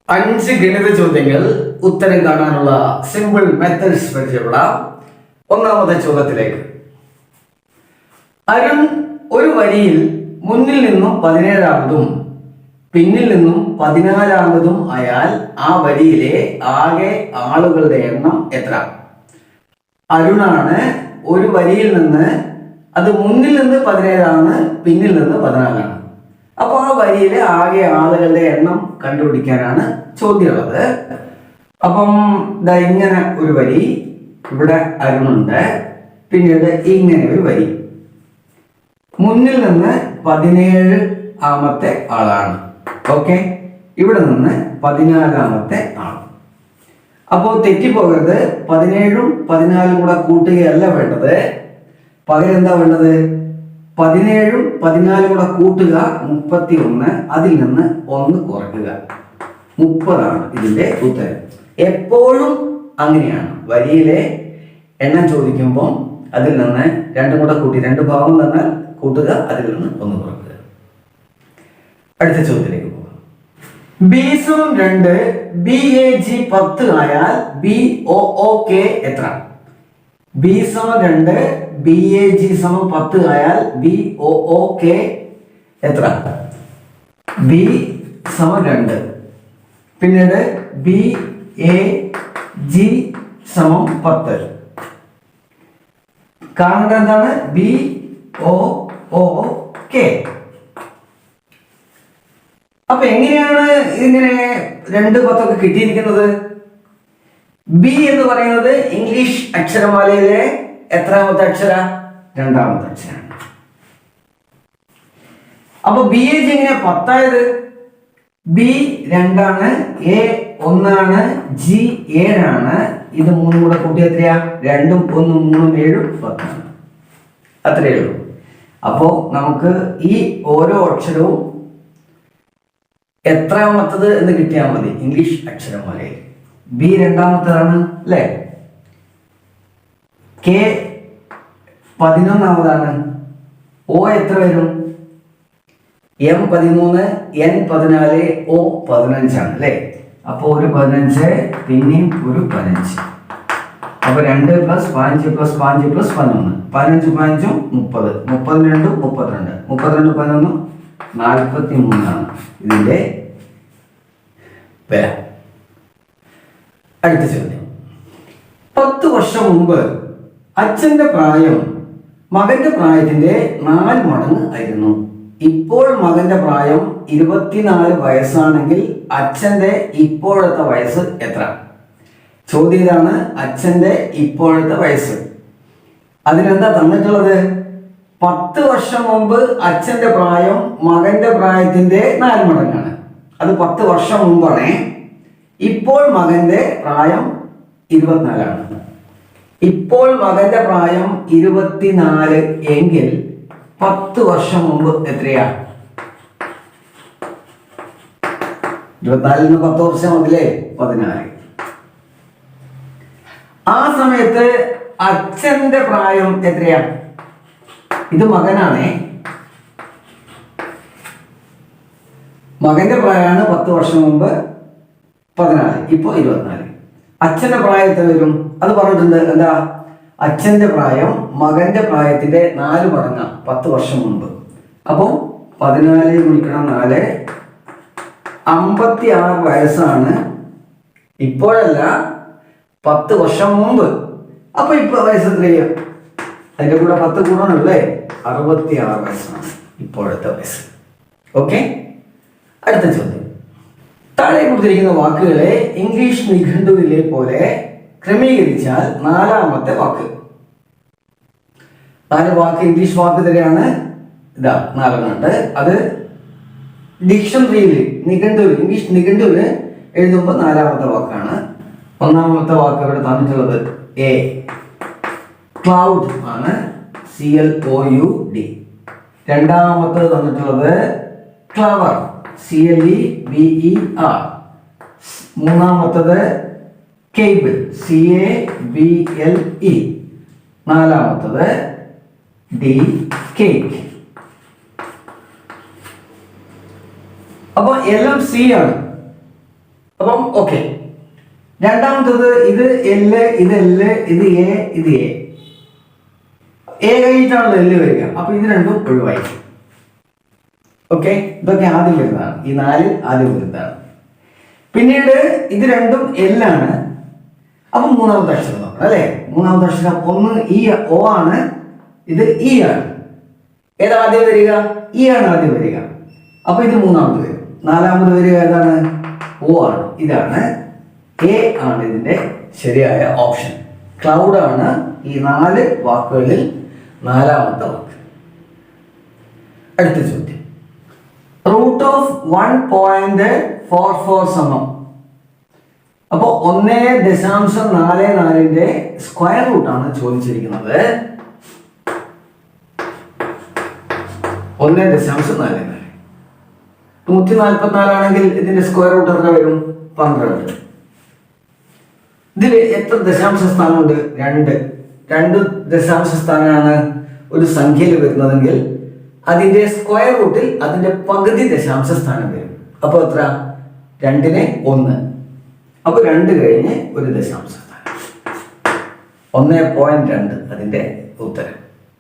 5 ഗണിത ചോദ്യങ്ങൾ ഉത്തരം കാണാനുള്ള സിമ്പിൾ മെത്തേഡ്സ് പരിചയപ്പെടാം. ഒന്നാമത്തെ ചോദ്യത്തിലേക്ക്. അരുൺ ഒരു വരിയിൽ മുന്നിൽ നിന്നും 17ാമതും പിന്നിൽ നിന്നും 14ാമതും ആയാൽ ആ വരിയിലെ ആകെ ആളുകളുടെ എണ്ണം എത്ര? അരുണാണ് ഒരു വരിയിൽ നിന്ന്, അത് മുന്നിൽ നിന്ന് 17ആണ്, പിന്നിൽ നിന്ന് 14ആണ്. അപ്പോൾ ആ വരിയിലെ ആകെ ആളുകളുടെ എണ്ണം കണ്ടുപിടിക്കാനാണ് ചോദ്യമുള്ളത്. അപ്പം ഇതാ ഇങ്ങനെ ഒരു വരി, ഇവിടെ അരുണുണ്ട്, പിന്നീട് ഇങ്ങനെ ഒരു വരി, മുന്നിൽ നിന്ന് 17ാമത്തെ ആളാണ്. ഓക്കെ, ഇവിടെ നിന്ന് 14ാമത്തെ ആൾ. അപ്പോൾ തെറ്റിപ്പോകരുത്, 17ഉം 14ഉം കൂടെ കൂട്ടുകയല്ല വേണ്ടത്, പകരം എന്താ വേണ്ടത്? 17ഉം 14ഉം കൂടെ കൂട്ടുക 31, അതിൽ നിന്ന് 1 കുറയ്ക്കുക, 30ആണ് ഇതിന്റെ ഉത്തരം. എപ്പോഴും അങ്ങനെയാണ്, വരിയിലെ എണ്ണം ചോദിക്കുമ്പോൾ അതിൽ നിന്ന് 2 കൂടെ കൂട്ടി 2 ഭാഗം തന്നാൽ കൂട്ടുക, അതിൽ നിന്ന് 1 കുറയ്ക്കുക. അടുത്ത ചോദ്യത്തിലേക്ക് പോകാം. B2 BAG 10 ആയാൽ BOOK എത്ര? B2 BAG 10 ആയാൽ BOOK എത്ര? B 2, പിന്നീട് BAG 10. കാരണം എന്താണ്? BOOK. അപ്പൊ എങ്ങനെയാണ് ഇങ്ങനെ 2 10 കിട്ടിയിരിക്കുന്നത്? ബി എന്ന് പറയുന്നത് ഇംഗ്ലീഷ് അക്ഷരമാലയിലെ എത്രാമത്തെ അക്ഷര? 2ാമത്തെ അക്ഷരമാണ്. അപ്പൊ BAG എങ്ങനെയാ 10 ആയത്? B 2ആണ്, A 1ആണ്, G 7ആണ്. ഇത് 3 കൂടെ കൂട്ടി എത്രയാ? 2ഉം 1ഉം 3ഉം 7ഉം 10ആണ്. അത്രയേ ഉള്ളൂ. അപ്പോ നമുക്ക് ഈ ഓരോ അക്ഷരവും എത്രാമത്തത് എന്ന് കിട്ടിയാൽ മതി. ഇംഗ്ലീഷ് അക്ഷരമാലയിൽ B 2ാമത്തതാണ് അല്ലേ? K 11ാമതാണ്. O എത്ര വരും? M 13, N 14, O 15 ആണ് അല്ലേ? അപ്പോൾ ഒരു 15, പിന്നെയും ഒരു 15. അപ്പൊ 2 + 5 + 5 + 11, 15 15 30, 32 32, 32 11 43ആണ് ഇതിന്റെ വില. അടുത്ത ചോദ്യം. 10 വർഷം മുമ്പ് അച്ഛന്റെ പ്രായം മകന്റെ പ്രായത്തിന്റെ 4 മടങ്ങ് ആയിരുന്നു. ഇപ്പോൾ മകന്റെ പ്രായം 24 വയസ്സാണെങ്കിൽ അച്ഛന്റെ ഇപ്പോഴത്തെ വയസ്സ് എത്ര? ചോദ്യം ഇതാണ്, അച്ഛന്റെ ഇപ്പോഴത്തെ വയസ്സ്. അതിനെന്താ തന്നിട്ടുള്ളത്? 10 വർഷം മുമ്പ് അച്ഛന്റെ പ്രായം മകന്റെ പ്രായത്തിന്റെ 4 മടങ്ങാണ്. അത് 10 വർഷം മുമ്പാണ്. ഇപ്പോൾ മകന്റെ പ്രായം 24ആണ്. ഇപ്പോൾ മകന്റെ പ്രായം 24 എങ്കിൽ 10 വർഷം മുമ്പ് എത്രയാ? 24 10 വർഷം മതില്ലേ? 14. ആ സമയത്ത് അച്ഛന്റെ പ്രായം എത്രയാ? ഇത് മകനാണേ. മകന്റെ പ്രായമാണ് 10 വർഷം മുമ്പ് 14, ഇപ്പൊ 24. അച്ഛന്റെ പ്രായം എത്ര വരും? അത് പറഞ്ഞിട്ടുണ്ട്. എന്താ? അച്ഛന്റെ പ്രായം മകന്റെ പ്രായത്തിന്റെ 4 മടങ്ങാ 10 വർഷം മുമ്പ്. അപ്പോൾ 14 ഗുണിക്കണം 4, 56 വയസ്സാണ്. ഇപ്പോഴല്ല, 10 വർഷം മുമ്പ്. അപ്പൊ ഇപ്പൊ വയസ്സ് എത്രയാ? അതിന്റെ കൂടെ 10 കൂടണല്ലേ? 66 വയസ്സാണ് ഇപ്പോഴത്തെ വയസ്സ്. ഓക്കെ, അടുത്ത ചോദ്യം. താഴെ കൊടുത്തിരിക്കുന്ന വാക്കുകളെ ഇംഗ്ലീഷ് നിഘണ്ടുവിലെ പോലെ ക്രമീകരിച്ചാൽ 4ാമത്തെ വാക്ക്. 4 വാക്ക് ഇംഗ്ലീഷ് വാക്ക് തന്നെയാണ്. ഇതാ 4 അത് ഡിക്ഷണറിയിൽ നിഘണ്ടുവിൽ, ഇംഗ്ലീഷ് നിഘണ്ടുവിൽ എഴുതുമ്പോൾ 4ാമത്തെ വാക്കാണ്. 1ാമത്തെ വാക്ക് ഇവിടെ തന്നിട്ടുള്ളത് എ ക്ലൗഡ് ആണ്, CLOUD. 2ാമത്തത് തന്നിട്ടുള്ളത് ക്ലവർ, CLEVER. 3ാമത്തത് കേബിൾ, CABLE. 4ാമത്തത് കേക്ക്. അപ്പോൾ എല്ലാം C ആണ്. അപ്പം ഓക്കെ. രണ്ടാമത്തത് ഇത് എല്, ഇത് എല്, ഇത് എ, ഇത് എ. എ കഴിഞ്ഞിട്ടാണല്ലോ എല്ല് വരിക. അപ്പൊ ഇത് രണ്ടും ഒഴിവായി. ഓക്കെ, ഇതൊക്കെ ആദ്യം വരുന്നതാണ്. ഈ 4 ആദ്യം വരുന്നതാണ്. പിന്നീട് ഇത് രണ്ടും എല്ലാണ്. അപ്പൊ മൂന്നാമത്തെ അക്ഷരം നോക്കണം അല്ലെ. മൂന്നാമത്തെ അക്ഷരം ഒന്ന് ഈ ഒ ആണ്, ഇത് ഇ ആണ്. ഏതാ ആദ്യം വരിക? ഇ ആണ് ആദ്യം വരിക. അപ്പൊ ഇത് മൂന്നാമത് വരും. നാലാമത് വരിക ഏതാണ്? ഒ ആണ്. ഇതാണ് എ ആണ് ഇതിന്റെ ശരിയായ ഓപ്ഷൻ. ക്ലൗഡ് ആണ് ഈ 4 വാക്കുകളിൽ നാലാമത്തെ വാക്ക്. അടുത്ത ചോദ്യം. റൂട്ട് ഓഫ് 1.44 സമം. അപ്പോ 1.44ന്റെ സ്ക്വയർ റൂട്ട് ആണ് ചോദിച്ചിരിക്കുന്നത്. 1.44. 144 ആണെങ്കിൽ ഇതിന്റെ സ്ക്വയർ റൂട്ട് എത്ര വരും? 12. ഇതിൽ എത്ര ദശാംശ സ്ഥാനമുണ്ട്? 2 ദശാംശ സ്ഥാനമാണ് ഒരു സംഖ്യയിൽ വരുന്നതെങ്കിൽ അതിന്റെ സ്ക്വയർ റൂട്ടിൽ അതിന്റെ പകുതി ദശാംശ സ്ഥാനം വരും. അപ്പൊ എത്ര? 2നെ 1. അപ്പൊ 2 കഴിഞ്ഞ് ഒരു ദശാംശ സ്ഥാനം. 1.2 അതിന്റെ ഉത്തരം.